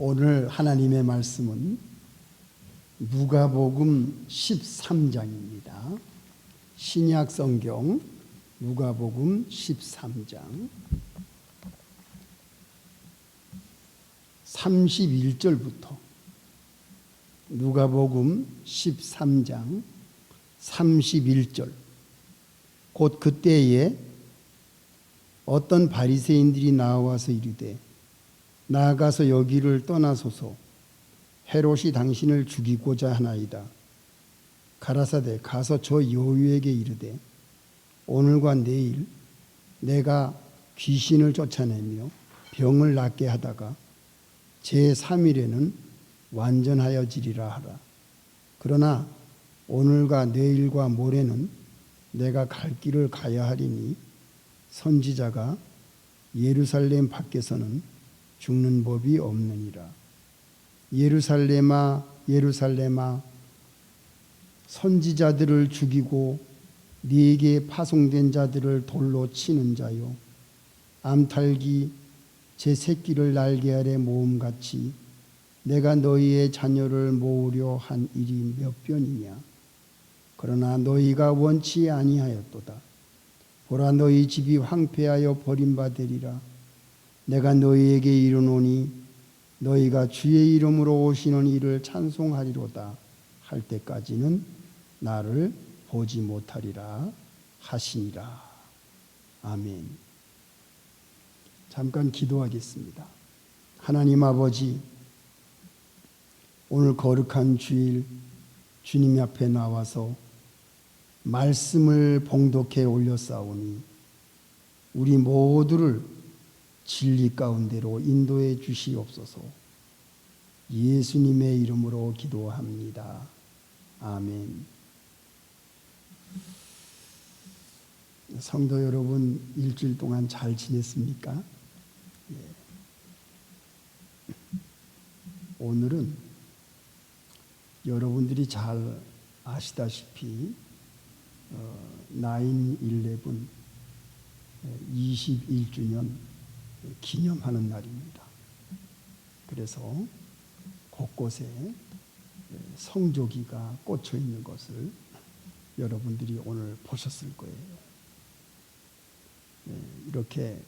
오늘 하나님의 말씀은 누가복음 13장입니다. 신약 성경 누가복음 13장 31절부터 누가복음 13장 31절 곧 그때에 어떤 바리새인들이 나와서 이르되 나아가서 여기를 떠나소서 헤롯이 당신을 죽이고자 하나이다. 가라사대 가서 저 여우에게 이르되 오늘과 내일 내가 귀신을 쫓아내며 병을 낫게 하다가 제3일에는 완전하여지리라 하라. 그러나 오늘과 내일과 모레는 내가 갈 길을 가야 하리니 선지자가 예루살렘 밖에서는 죽는 법이 없느니라. 예루살렘아 예루살렘아 선지자들을 죽이고 네게 파송된 자들을 돌로 치는 자요, 암탉이 제 새끼를 날개 아래 모음같이 내가 너희의 자녀를 모으려 한 일이 몇 번이냐. 그러나 너희가 원치 아니하였도다. 보라, 너희 집이 황폐하여 버림받으리라. 내가 너희에게 이르노니 너희가 주의 이름으로 오시는 이를 찬송하리로다 할 때까지는 나를 보지 못하리라 하시니라. 아멘. 잠깐 기도하겠습니다. 하나님 아버지, 오늘 거룩한 주일 주님 앞에 나와서 말씀을 봉독해 올렸사오니 우리 모두를 진리 가운데로 인도해 주시옵소서. 예수님의 이름으로 기도합니다. 아멘. 성도 여러분, 일주일 동안 잘 지냈습니까? 예. 오늘은 여러분들이 잘 아시다시피 9/11 21주년 기념하는 날입니다. 그래서 곳곳에 성조기가 꽂혀 있는 것을 여러분들이 오늘 보셨을 거예요. 이렇게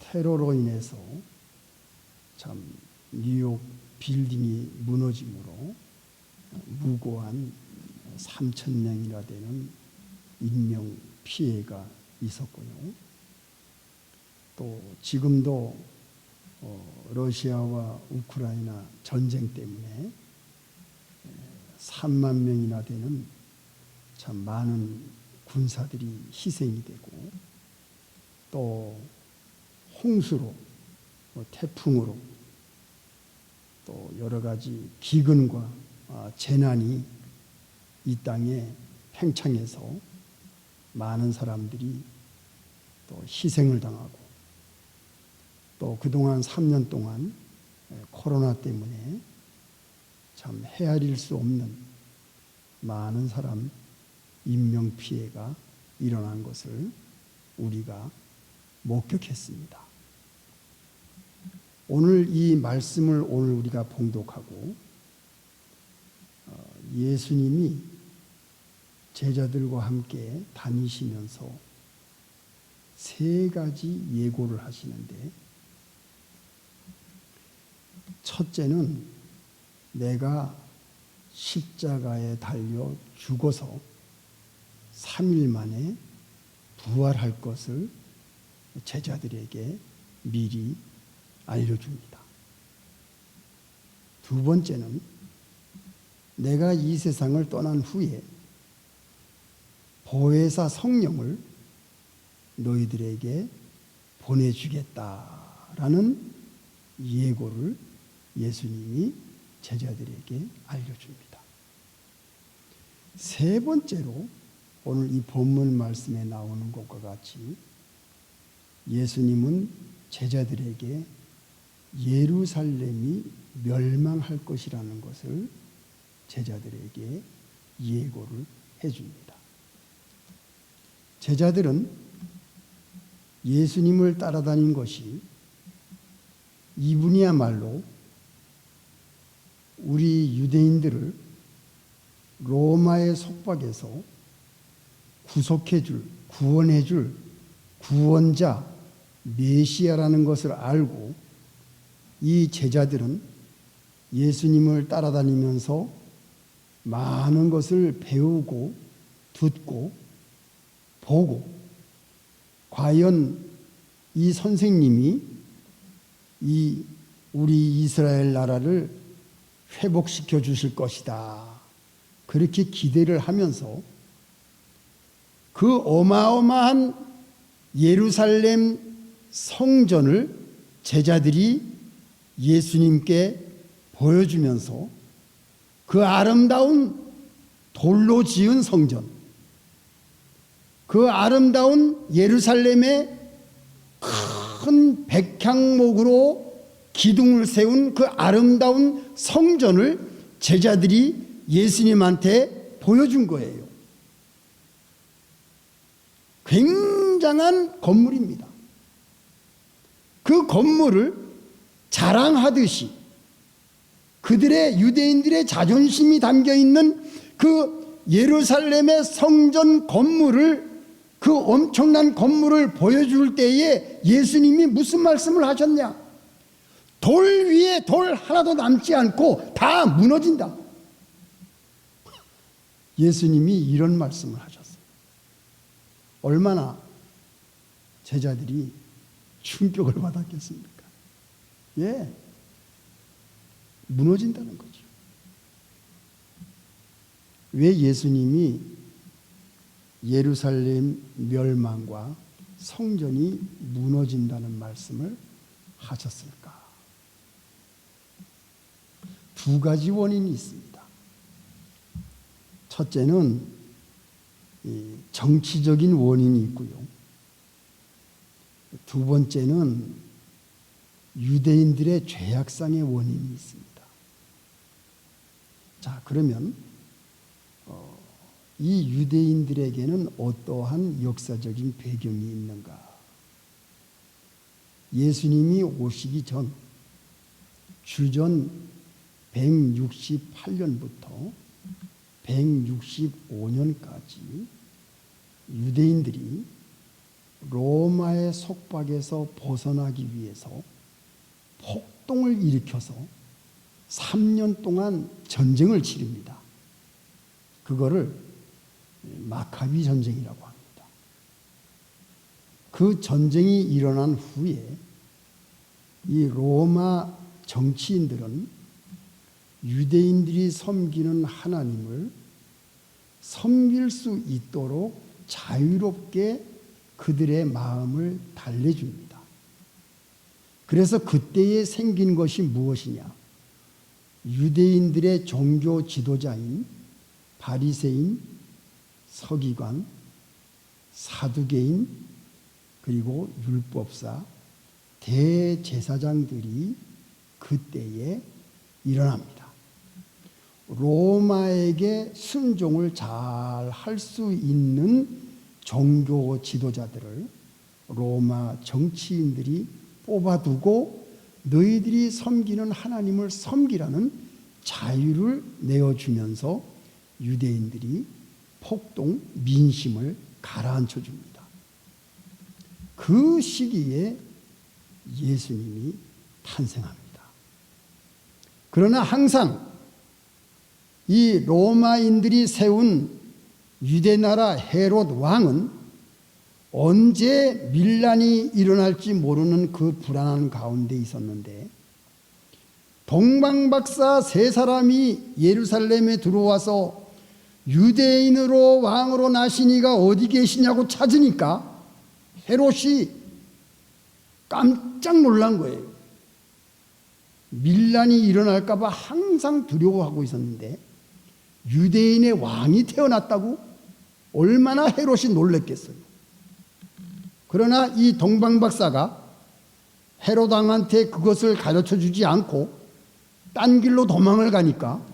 테러로 인해서 참 뉴욕 빌딩이 무너짐으로 무고한 3,000명이나 되는 인명 피해가 있었고요. 또 지금도 러시아와 우크라이나 전쟁 때문에 3만 명이나 되는 참 많은 군사들이 희생이 되고, 또 홍수로, 태풍으로, 또 여러 가지 기근과 재난이 이 땅에 팽창해서 많은 사람들이 또 희생을 당하고, 또 그동안 3년 동안 코로나 때문에 참 헤아릴 수 없는 많은 사람 인명피해가 일어난 것을 우리가 목격했습니다. 오늘 이 말씀을 오늘 우리가 봉독하고 예수님이 제자들과 함께 다니시면서 3가지 예고를 하시는데, 첫째는 내가 십자가에 달려 죽어서 3일 만에 부활할 것을 제자들에게 미리 알려줍니다. 두 번째는 내가 이 세상을 떠난 후에 보혜사 성령을 너희들에게 보내주겠다라는 예고를 예수님이 제자들에게 알려줍니다. 세 번째로 오늘 이 본문 말씀에 나오는 것과 같이 예수님은 제자들에게 예루살렘이 멸망할 것이라는 것을 제자들에게 예고를 해줍니다. 제자들은 예수님을 따라다닌 것이 이분이야말로 우리 유대인들을 로마의 속박에서 구속해줄, 구원해줄 구원자 메시아라는 것을 알고 이 제자들은 예수님을 따라다니면서 많은 것을 배우고 듣고 보고, 과연 이 선생님이 이 우리 이스라엘 나라를 회복시켜 주실 것이다, 그렇게 기대를 하면서 그 어마어마한 예루살렘 성전을 제자들이 예수님께 보여주면서 그 아름다운 돌로 지은 성전, 그 아름다운 예루살렘의 큰 백향목으로 기둥을 세운 그 아름다운 성전을 제자들이 예수님한테 보여준 거예요. 굉장한 건물입니다. 그 건물을 자랑하듯이 그들의, 유대인들의 자존심이 담겨 있는 그 예루살렘의 성전 건물을, 그 엄청난 건물을 보여줄 때에 예수님이 무슨 말씀을 하셨냐? 돌 위에 돌 하나도 남지 않고 다 무너진다. 예수님이 이런 말씀을 하셨어요. 얼마나 제자들이 충격을 받았겠습니까? 예, 무너진다는 거죠. 왜 예수님이 예루살렘 멸망과 성전이 무너진다는 말씀을 하셨을까? 두 가지 원인이 있습니다. 첫째는 정치적인 원인이 있고요. 두 번째는 유대인들의 죄악상의 원인이 있습니다. 자, 그러면 이 유대인들에게는 어떠한 역사적인 배경이 있는가? 예수님이 오시기 전 주전 168년부터 165년까지 유대인들이 로마의 속박에서 벗어나기 위해서 폭동을 일으켜서 3년 동안 전쟁을 치릅니다. 그거를 마카비 전쟁이라고 합니다. 그 전쟁이 일어난 후에 이 로마 정치인들은 유대인들이 섬기는 하나님을 섬길 수 있도록 자유롭게 그들의 마음을 달래줍니다. 그래서 그때에 생긴 것이 무엇이냐? 유대인들의 종교 지도자인 바리새인, 서기관, 사두개인, 그리고 율법사, 대제사장들이 그때에 일어납니다. 로마에게 순종을 잘 할 수 있는 종교 지도자들을 로마 정치인들이 뽑아두고 너희들이 섬기는 하나님을 섬기라는 자유를 내어주면서 유대인들이 폭동, 민심을 가라앉혀 줍니다. 그 시기에 예수님이 탄생합니다. 그러나 항상 이 로마인들이 세운 유대나라 헤롯 왕은 언제 밀란이 일어날지 모르는 그 불안한 가운데 있었는데, 동방박사 3사람이 예루살렘에 들어와서 유대인으로 왕으로 나시니가 어디 계시냐고 찾으니까 헤롯이 깜짝 놀란 거예요. 밀란이 일어날까 봐 항상 두려워하고 있었는데 유대인의 왕이 태어났다고? 얼마나 헤롯이 놀랬겠어요. 그러나 이 동방박사가 헤롯 왕한테 그것을 가르쳐주지 않고 딴 길로 도망을 가니까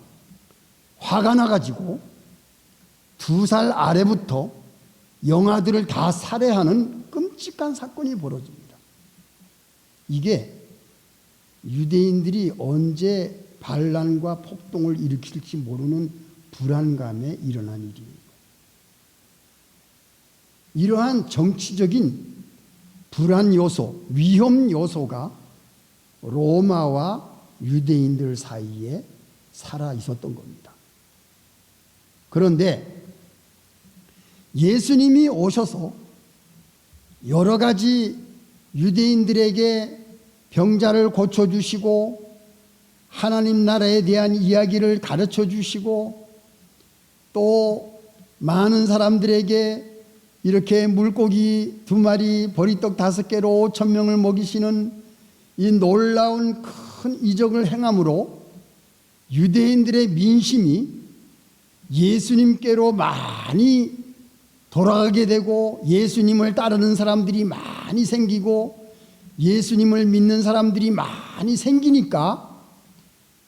화가 나가지고 2살 아래부터 영아들을 다 살해하는 끔찍한 사건이 벌어집니다. 이게 유대인들이 언제 반란과 폭동을 일으킬지 모르는 불안감에 일어난 일입니다. 이러한 정치적인 불안 요소, 위험 요소가 로마와 유대인들 사이에 살아 있었던 겁니다. 그런데 예수님이 오셔서 여러 가지 유대인들에게 병자를 고쳐주시고 하나님 나라에 대한 이야기를 가르쳐 주시고 또 많은 사람들에게 이렇게 물고기 2마리 보리떡 5개로 5,000명을 먹이시는 이 놀라운 큰 이적을 행함으로 유대인들의 민심이 예수님께로 많이 돌아가게 되고 예수님을 따르는 사람들이 많이 생기고 예수님을 믿는 사람들이 많이 생기니까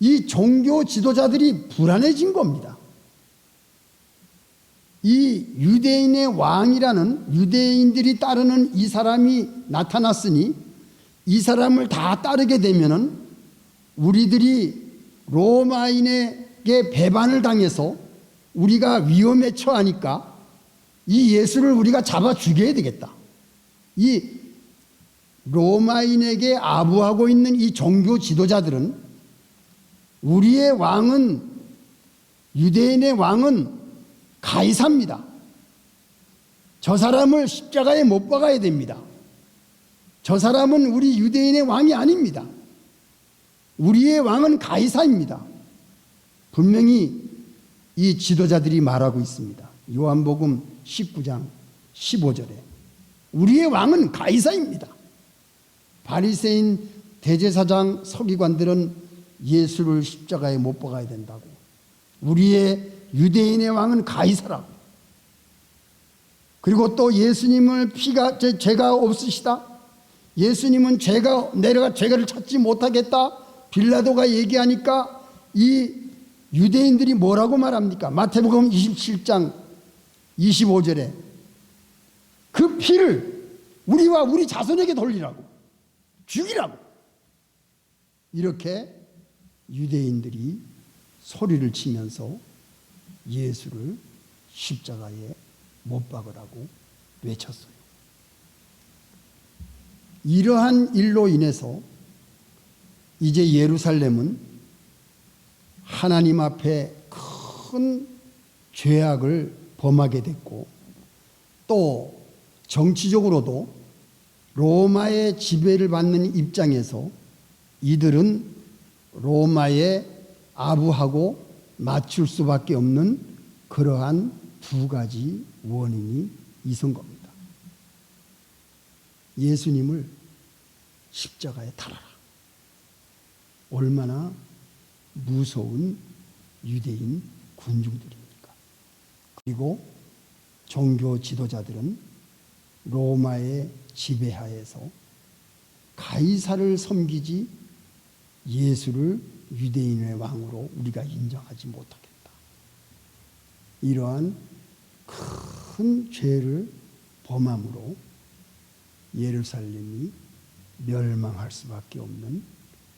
이 종교 지도자들이 불안해진 겁니다. 이 유대인의 왕이라는 유대인들이 따르는 이 사람이 나타났으니 이 사람을 다 따르게 되면은 우리들이 로마인에게 배반을 당해서 우리가 위험에 처하니까 이 예수를 우리가 잡아 죽여야 되겠다. 이 로마인에게 아부하고 있는 이 종교 지도자들은 우리의 왕은 유대인의 왕은 가이사입니다. 저 사람을 십자가에 못 박아야 됩니다. 저 사람은 우리 유대인의 왕이 아닙니다. 우리의 왕은 가이사입니다. 분명히 이 지도자들이 말하고 있습니다. 요한복음 19장 15절에 우리의 왕은 가이사입니다. 바리새인 대제사장 서기관들은 예수를 십자가에 못 박아야 된다고. 우리의 유대인의 왕은 가이사라고. 그리고 또 예수님을 죄가 없으시다. 예수님은 내가 죄를 찾지 못하겠다. 빌라도가 얘기하니까 이 유대인들이 뭐라고 말합니까? 마태복음 27장 25절에 그 피를 우리와 우리 자손에게 돌리라고, 죽이라고. 이렇게 유대인들이 소리를 치면서 예수를 십자가에 못 박으라고 외쳤어요. 이러한 일로 인해서 이제 예루살렘은 하나님 앞에 큰 죄악을 범하게 됐고 또 정치적으로도 로마의 지배를 받는 입장에서 이들은 로마에 아부하고 맞출 수밖에 없는 그러한 2가지 원인이 있은 겁니다. 예수님을 십자가에 달아라. 얼마나 무서운 유대인 군중들입니까? 그리고 종교 지도자들은 로마의 지배하에서 가이사를 섬기지 예수를 유대인의 왕으로 우리가 인정하지 못하겠다. 이러한 큰 죄를 범함으로 예루살렘이 멸망할 수밖에 없는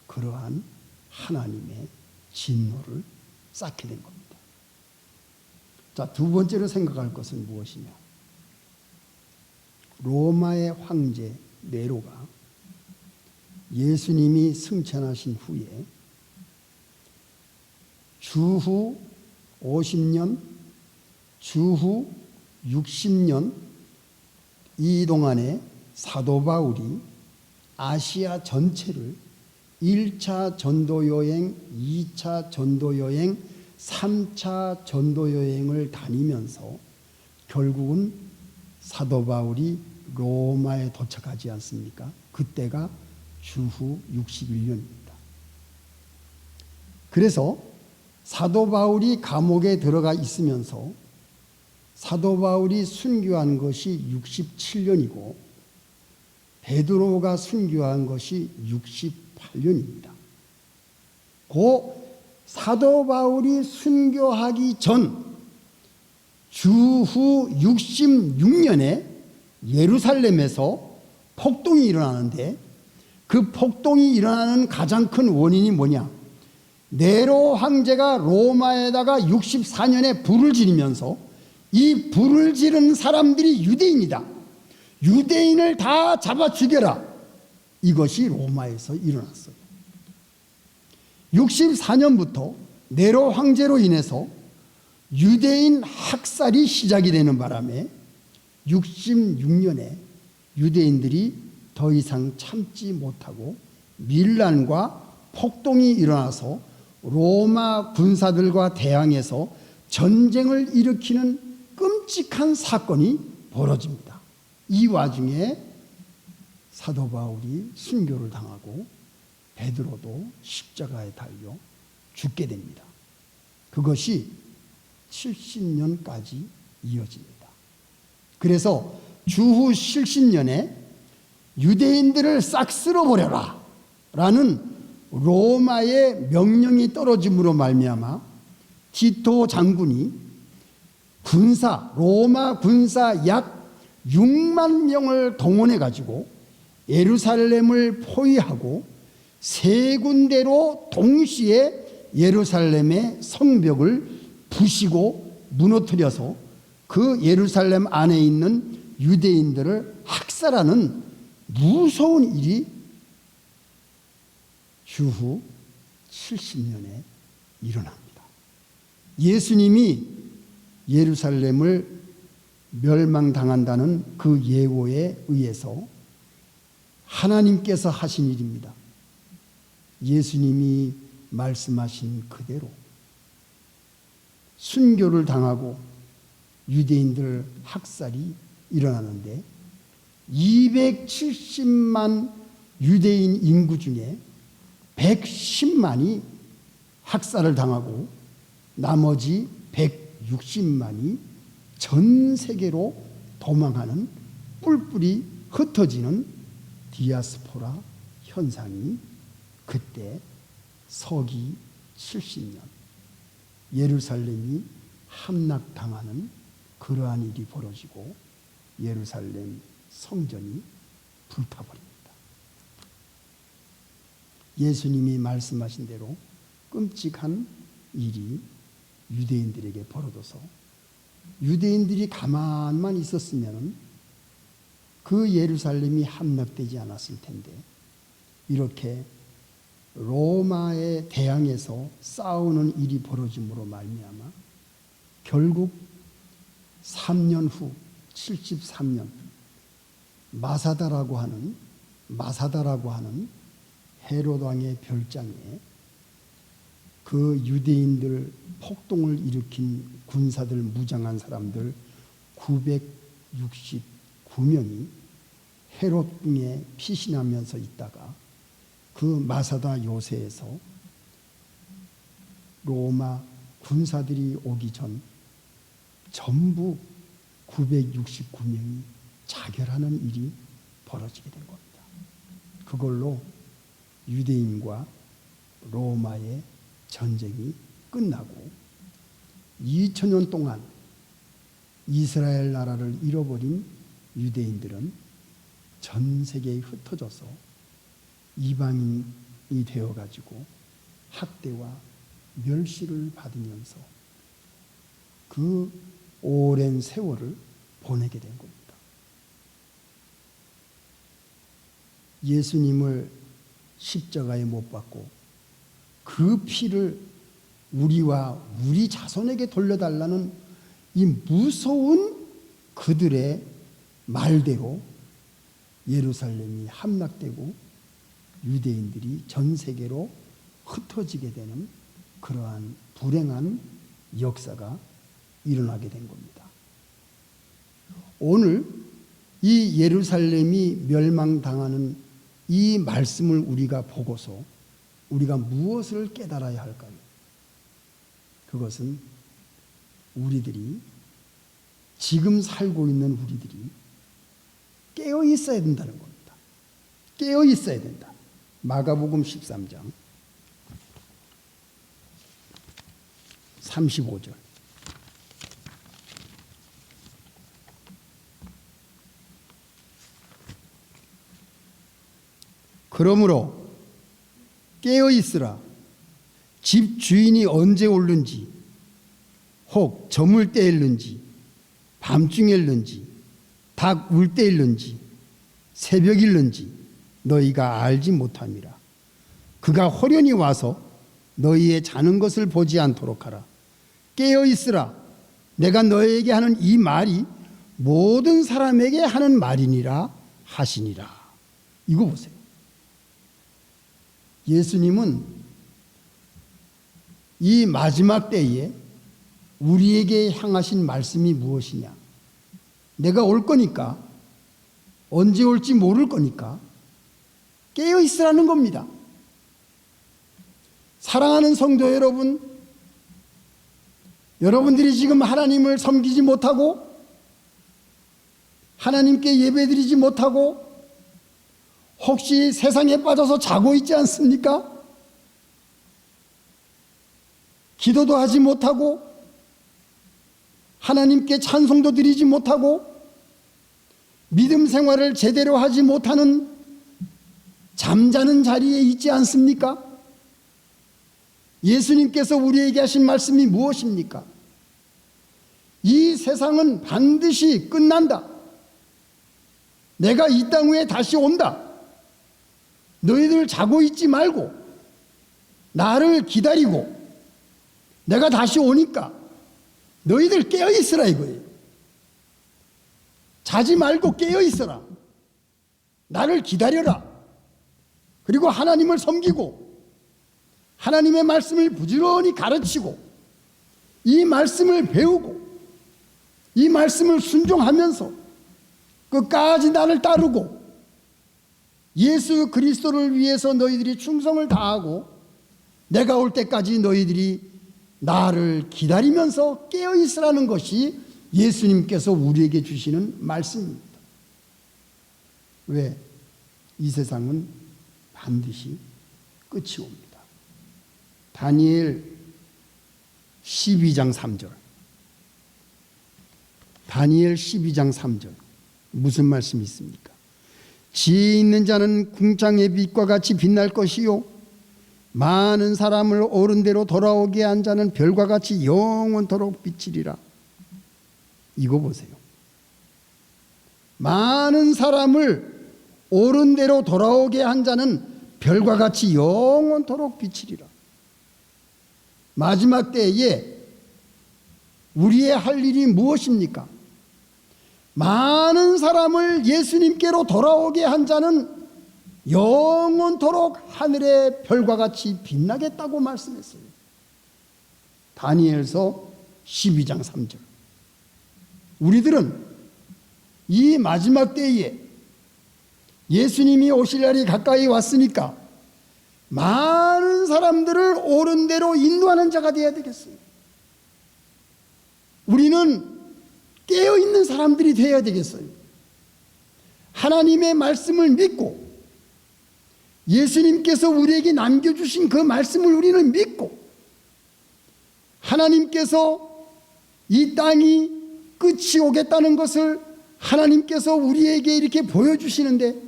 그러한 하나님의 진노를 쌓게 된 겁니다. 자, 2번째로 생각할 것은 무엇이냐? 로마의 황제 네로가 예수님이 승천하신 후에 주후 50년, 주후 60년 이 동안에 사도 바울이 아시아 전체를 1차 전도여행, 2차 전도여행, 3차 전도여행을 다니면서 결국은 사도 바울이 로마에 도착하지 않습니까? 그때가 주후 61년입니다. 그래서 사도 바울이 감옥에 들어가 있으면서 사도 바울이 순교한 것이 67년이고 베드로가 순교한 것이 68년입니다. 그 사도 바울이 순교하기 전 주후 66년에 예루살렘에서 폭동이 일어나는데 그 폭동이 일어나는 가장 큰 원인이 뭐냐? 네로 황제가 로마에다가 64년에 불을 지르면서 이 불을 지른 사람들이 유대인이다. 유대인을 다 잡아 죽여라. 이것이 로마에서 일어났어요. 64년부터 네로 황제로 인해서 유대인 학살이 시작이 되는 바람에 66년에 유대인들이 더 이상 참지 못하고 밀란과 폭동이 일어나서 로마 군사들과 대항해서 전쟁을 일으키는 끔찍한 사건이 벌어집니다. 이 와중에 사도 바울이 순교를 당하고 베드로도 십자가에 달려 죽게 됩니다. 그것이 70년까지 이어집니다. 그래서 주후 70년에 유대인들을 싹 쓸어버려라 라는 로마의 명령이 떨어짐으로 말미암아 티토 장군이 로마 군사 약 6만 명을 동원해 가지고 예루살렘을 포위하고 세 군데로 동시에 예루살렘의 성벽을 부시고 무너뜨려서 그 예루살렘 안에 있는 유대인들을 학살하는 무서운 일이 주후 70년에 일어납니다. 예수님이 예루살렘을 멸망당한다는 그 예고에 의해서 하나님께서 하신 일입니다. 예수님이 말씀하신 그대로 순교를 당하고 유대인들 학살이 일어나는데 270만 유대인 인구 중에 110만이 학살을 당하고 나머지 160만이 전 세계로 도망하는 뿔뿔이 흩어지는 디아스포라 현상이 그때 서기 70년 예루살렘이 함락당하는 그러한 일이 벌어지고 예루살렘 성전이 불타버립니다. 예수님이 말씀하신 대로 끔찍한 일이 유대인들에게 벌어져서 유대인들이 가만만 있었으면 그 예루살렘이 함락되지 않았을 텐데 이렇게 로마에 대항해서 싸우는 일이 벌어짐으로 말미암아 결국 3년 후 73년 마사다라고 하는 헤롯 왕의 별장에 그 유대인들 폭동을 일으킨 군사들 무장한 사람들 969명이 헤롯 궁에 피신하면서 있다가 그 마사다 요새에서 로마 군사들이 오기 전 전부 969명이 자결하는 일이 벌어지게 된 겁니다. 그걸로 유대인과 로마의 전쟁이 끝나고 2000년 동안 이스라엘 나라를 잃어버린 유대인들은 전 세계에 흩어져서 이방인이 되어가지고 학대와 멸시를 받으면서 그 오랜 세월을 보내게 된 겁니다. 예수님을 십자가에 못 박고 그 피를 우리와 우리 자손에게 돌려달라는 이 무서운 그들의 말대로 예루살렘이 함락되고 유대인들이 전 세계로 흩어지게 되는 그러한 불행한 역사가 일어나게 된 겁니다. 오늘 이 예루살렘이 멸망당하는 이 말씀을 우리가 보고서 우리가 무엇을 깨달아야 할까요? 그것은 우리들이 지금 살고 있는 우리들이 깨어 있어야 된다는 겁니다. 깨어 있어야 된다. 마가복음 13장 35절. 그러므로 깨어 있으라. 집 주인이 언제 올는지, 혹 저물 때일는지, 밤중일는지, 닭 울 때일는지, 새벽일는지 너희가 알지 못함이라. 그가 호련히 와서 너희의 자는 것을 보지 않도록 하라. 깨어 있으라. 내가 너희에게 하는 이 말이 모든 사람에게 하는 말이니라 하시니라. 이거 보세요. 예수님은 이 마지막 때에 우리에게 향하신 말씀이 무엇이냐? 내가 올 거니까, 언제 올지 모를 거니까 깨어 있으라는 겁니다. 사랑하는 성도 여러분, 여러분들이 지금 하나님을 섬기지 못하고 하나님께 예배드리지 못하고 혹시 세상에 빠져서 자고 있지 않습니까? 기도도 하지 못하고 하나님께 찬송도 드리지 못하고 믿음 생활을 제대로 하지 못하는 잠자는 자리에 있지 않습니까? 예수님께서 우리에게 하신 말씀이 무엇입니까? 이 세상은 반드시 끝난다. 내가 이 땅 위에 다시 온다. 너희들 자고 있지 말고 나를 기다리고 내가 다시 오니까 너희들 깨어 있으라 이거예요. 자지 말고 깨어 있어라. 나를 기다려라. 그리고 하나님을 섬기고 하나님의 말씀을 부지런히 가르치고 이 말씀을 배우고 이 말씀을 순종하면서 끝까지 나를 따르고 예수 그리스도를 위해서 너희들이 충성을 다하고 내가 올 때까지 너희들이 나를 기다리면서 깨어 있으라는 것이 예수님께서 우리에게 주시는 말씀입니다. 왜? 이 세상은 반드시 끝이 옵니다. 다니엘 12장 3절. 다니엘 12장 3절. 무슨 말씀이 있습니까? 지혜 있는 자는 궁창의 빛과 같이 빛날 것이요 많은 사람을 옳은 대로 돌아오게 한 자는 별과 같이 영원토록 비치리라. 이거 보세요. 많은 사람을 옳은 대로 돌아오게 한 자는 별과 같이 영원토록 비치리라. 마지막 때에 우리의 할 일이 무엇입니까? 많은 사람을 예수님께로 돌아오게 한 자는 영원토록 하늘의 별과 같이 빛나겠다고 말씀했어요. 다니엘서 12장 3절. 우리들은 이 마지막 때에 예수님이 오실 날이 가까이 왔으니까 많은 사람들을 옳은 대로 인도하는 자가 되어야 되겠어요. 우리는 깨어있는 사람들이 되어야 되겠어요. 하나님의 말씀을 믿고 예수님께서 우리에게 남겨주신 그 말씀을 우리는 믿고 하나님께서 이 땅이 끝이 오겠다는 것을 하나님께서 우리에게 이렇게 보여주시는데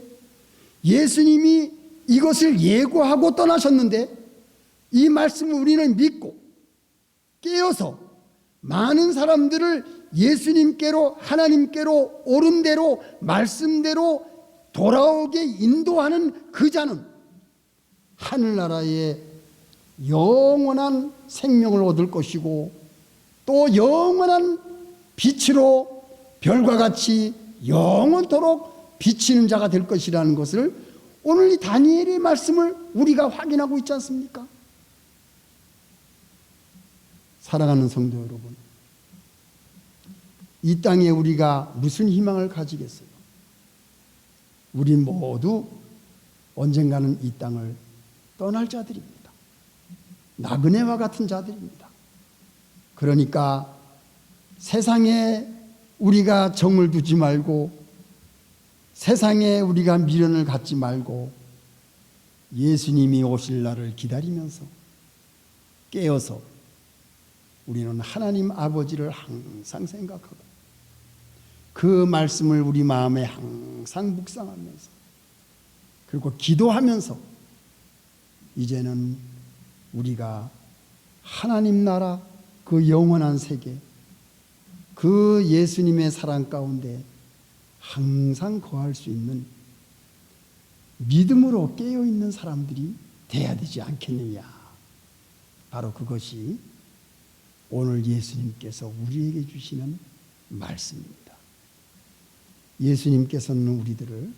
예수님이 이것을 예고하고 떠나셨는데 이 말씀을 우리는 믿고 깨어서 많은 사람들을 예수님께로 하나님께로 옳은 대로 말씀대로 돌아오게 인도하는 그 자는 하늘나라에 영원한 생명을 얻을 것이고 또 영원한 빛으로 별과 같이 영원토록 비치는 자가 될 것이라는 것을 오늘 이 다니엘의 말씀을 우리가 확인하고 있지 않습니까? 사랑하는 성도 여러분, 이 땅에 우리가 무슨 희망을 가지겠어요? 우리 모두 언젠가는 이 땅을 떠날 자들입니다. 나그네와 같은 자들입니다. 그러니까 세상에 우리가 정을 두지 말고 세상에 우리가 미련을 갖지 말고 예수님이 오실 날을 기다리면서 깨어서 우리는 하나님 아버지를 항상 생각하고 그 말씀을 우리 마음에 항상 묵상하면서 그리고 기도하면서 이제는 우리가 하나님 나라, 그 영원한 세계, 그 예수님의 사랑 가운데 항상 거할 수 있는 믿음으로 깨어있는 사람들이 돼야 되지 않겠느냐. 바로 그것이 오늘 예수님께서 우리에게 주시는 말씀입니다. 예수님께서는 우리들을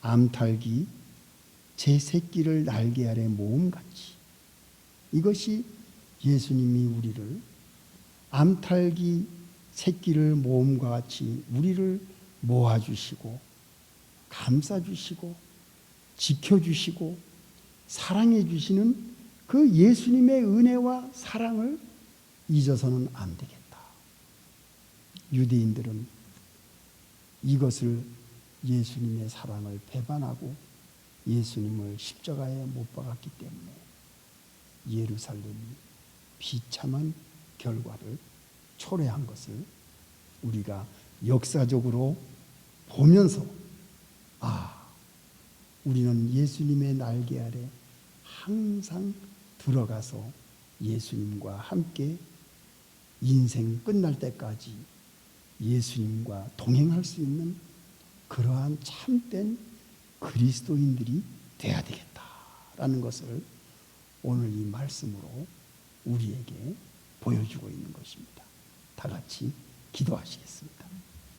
암탉이 제 새끼를 날개 아래 모음같이, 이것이 예수님이 우리를 암탉이 새끼를 모음과 같이 우리를 모아주시고 감싸주시고 지켜주시고 사랑해 주시는 그 예수님의 은혜와 사랑을 잊어서는 안 되겠다. 유대인들은 이것을, 예수님의 사랑을 배반하고 예수님을 십자가에 못 박았기 때문에 예루살렘이 비참한 결과를 초래한 것을 우리가 역사적으로 보면서, 우리는 예수님의 날개 아래 항상 들어가서 예수님과 함께 인생 끝날 때까지 예수님과 동행할 수 있는 그러한 참된 그리스도인들이 돼야 되겠다라는 것을 오늘 이 말씀으로 우리에게 보여주고 있는 것입니다. 다 같이 기도하시겠습니다.